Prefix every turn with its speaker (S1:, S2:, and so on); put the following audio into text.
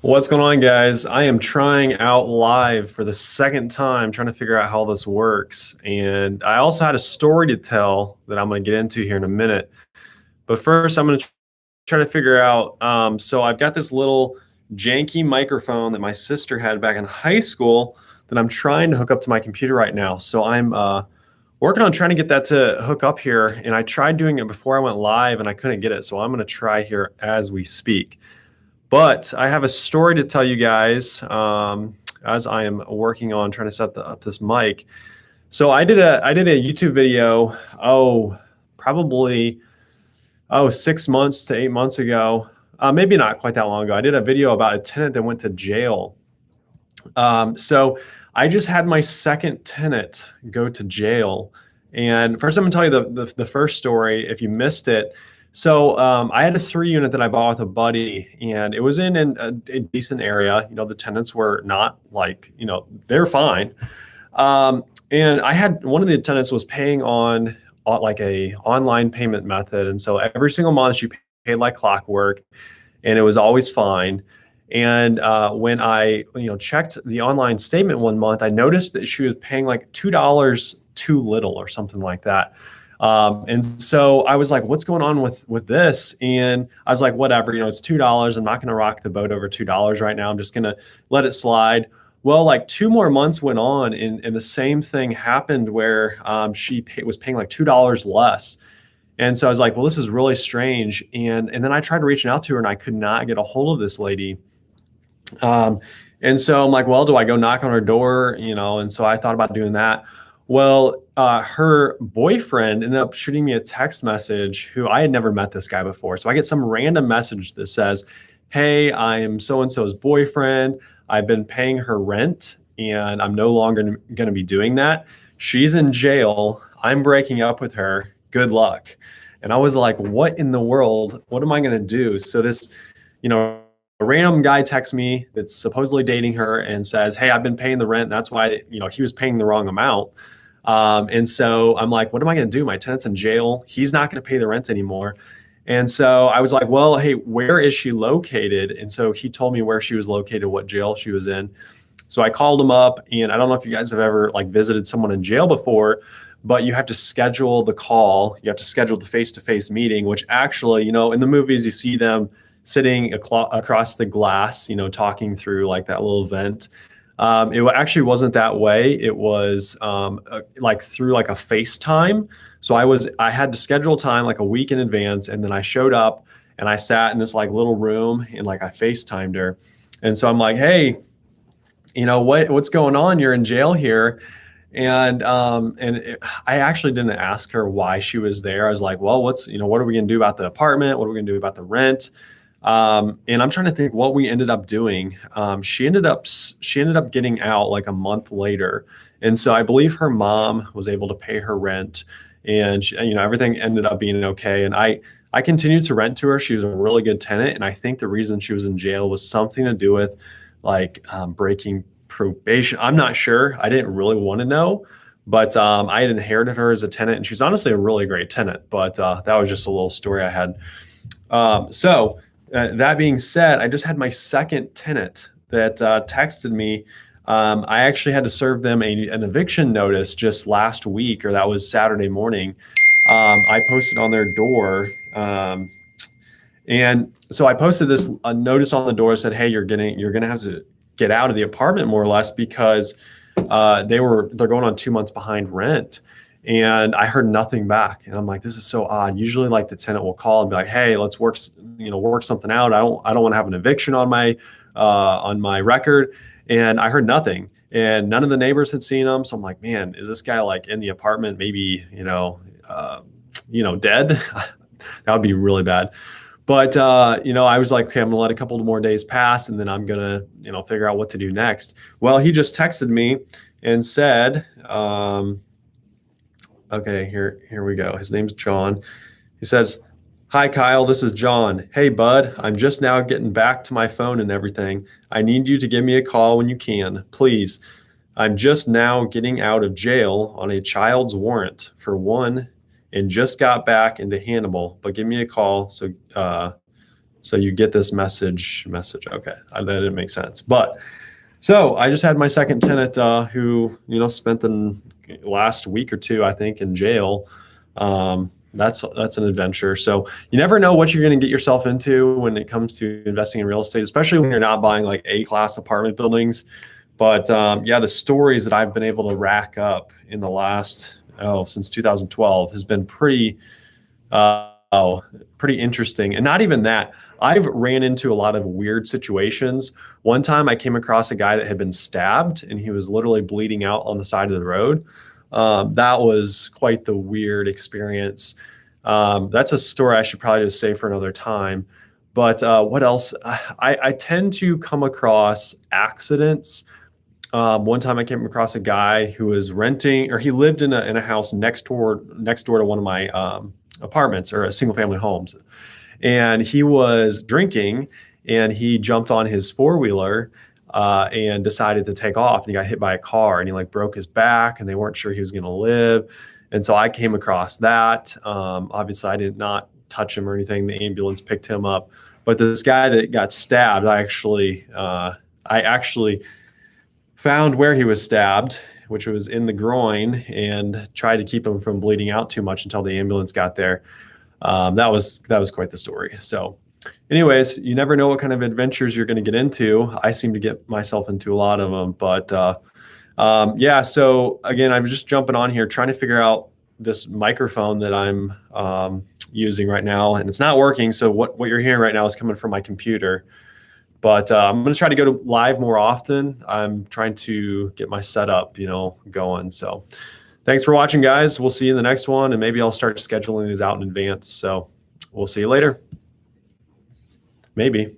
S1: What's going on, guys? I am trying out live for the second time, trying to figure out how this works. And I also had a story to tell that I'm going to get into here in a minute. But first, I'm going to try to figure out. So I've got this little janky microphone that my sister had back in high school that I'm trying to hook up to my computer right now. So I'm working on trying to get that to hook up here. And I tried doing it before I went live and I couldn't get it. So I'm going to try here as we speak. But I have a story to tell you guys as I am working on trying to set up this mic. So I did a YouTube video, probably 6 months to 8 months ago, maybe not quite that long ago. I did a video about a tenant that went to jail. So I just had my second tenant go to jail. And first, I'm gonna tell you the first story if you missed it. So I had a 3 unit that I bought with a buddy, and it was in a decent area. You know, the tenants were not like, they're fine. And I had one of the tenants was paying on like a online payment method, and so every single month she paid like clockwork, and it was always fine. And when I checked the online statement one month, I noticed that she was paying like $2 too little or something like that. And so I was like, what's going on with this? And I was like, whatever, it's $2. I'm not going to rock the boat over $2 right now. I'm just going to let it slide. Well, like 2 more months went on and the same thing happened where she was paying like $2 less. And so I was like, well, this is really strange. And then I tried reaching out to her and I could not get a hold of this lady. And so I'm like, well, do I go knock on her door? And so I thought about doing that. Well, her boyfriend ended up shooting me a text message who I had never met this guy before. So I get some random message that says, hey, I am so-and-so's boyfriend. I've been paying her rent and I'm no longer going to be doing that. She's in jail. I'm breaking up with her. Good luck. And I was like, what in the world? What am I going to do? So this, a random guy texts me that's supposedly dating her and says, hey, I've been paying the rent. That's why, he was paying the wrong amount. And so I'm like, what am I going to do? My tenant's in jail. He's not going to pay the rent anymore. And so I was like, well, hey, where is she located? And so he told me where she was located, what jail she was in. So I called him up, and I don't know if you guys have ever like visited someone in jail before, but you have to schedule the call. You have to schedule the face-to-face meeting, which actually, in the movies, you see them sitting across the glass, talking through like that little vent. It actually wasn't that way. It was like through like a FaceTime. So I had to schedule time like a week in advance, and then I showed up and I sat in this like little room and like I FaceTimed her. And so I'm like, hey, what's going on? You're in jail here. And I actually didn't ask her why she was there. I was like, well, what are we gonna do about the apartment? What are we gonna do about the rent? And I'm trying to think what we ended up doing. She ended up getting out like a month later. And so I believe her mom was able to pay her rent, and everything ended up being okay. And I continued to rent to her. She was a really good tenant. And I think the reason she was in jail was something to do with like breaking probation. I'm not sure. I didn't really want to know, but I had inherited her as a tenant, and she's honestly a really great tenant. But that was just a little story I had. So that being said, I just had my second tenant that texted me. I actually had to serve them an eviction notice just last week, or that was Saturday morning. I posted on their door. And so I posted a notice on the door that said, hey, you're going to have to get out of the apartment more or less because they're going on 2 months behind rent. And I heard nothing back. And I'm like, this is so odd. Usually like the tenant will call and be like, hey, let's work something out. I don't want to have an eviction on my record. And I heard nothing. And none of the neighbors had seen him. So I'm like, man, is this guy like in the apartment, maybe, dead? That would be really bad. But, I was like, okay, I'm gonna let a couple more days pass and then I'm gonna, figure out what to do next. Well, he just texted me and said, okay, here we go. His name's John. He says, hi, Kyle, this is John. Hey, bud, I'm just now getting back to my phone and everything. I need you to give me a call when you can, please. I'm just now getting out of jail on a child's warrant for one and just got back into Hannibal, but give me a call. So So you get this message. Okay, that didn't make sense. But so I just had my second tenant who, spent the last week or two, I think, in jail. That's an adventure. So you never know what you're going to get yourself into when it comes to investing in real estate, especially when you're not buying like A-class apartment buildings. But yeah, the stories that I've been able to rack up in the last since 2012 has been pretty interesting. And not even that, I've ran into a lot of weird situations. One time I came across a guy that had been stabbed and he was literally bleeding out on the side of the road. That was quite the weird experience. That's a story I should probably just save for another time. But what else? I tend to come across accidents. One time I came across a guy who was renting, or he lived in a house next door to one of my apartments or a single family homes. And he was drinking and he jumped on his four-wheeler and decided to take off, and he got hit by a car and he like broke his back and they weren't sure he was going to live. And so I came across that. Obviously I did not touch him or anything. The ambulance picked him up, but this guy that got stabbed, I actually found where he was stabbed, which was in the groin, and tried to keep him from bleeding out too much until the ambulance got there. That was quite the story. So anyways, you never know what kind of adventures you're going to get into. I seem to get myself into a lot of them, but yeah. So again, I'm just jumping on here trying to figure out this microphone that I'm using right now, and it's not working. So what you're hearing right now is coming from my computer. But I'm going to try to go to live more often. I'm trying to get my setup, going. So thanks for watching, guys. We'll see you in the next one, and maybe I'll start scheduling these out in advance. So we'll see you later. Maybe.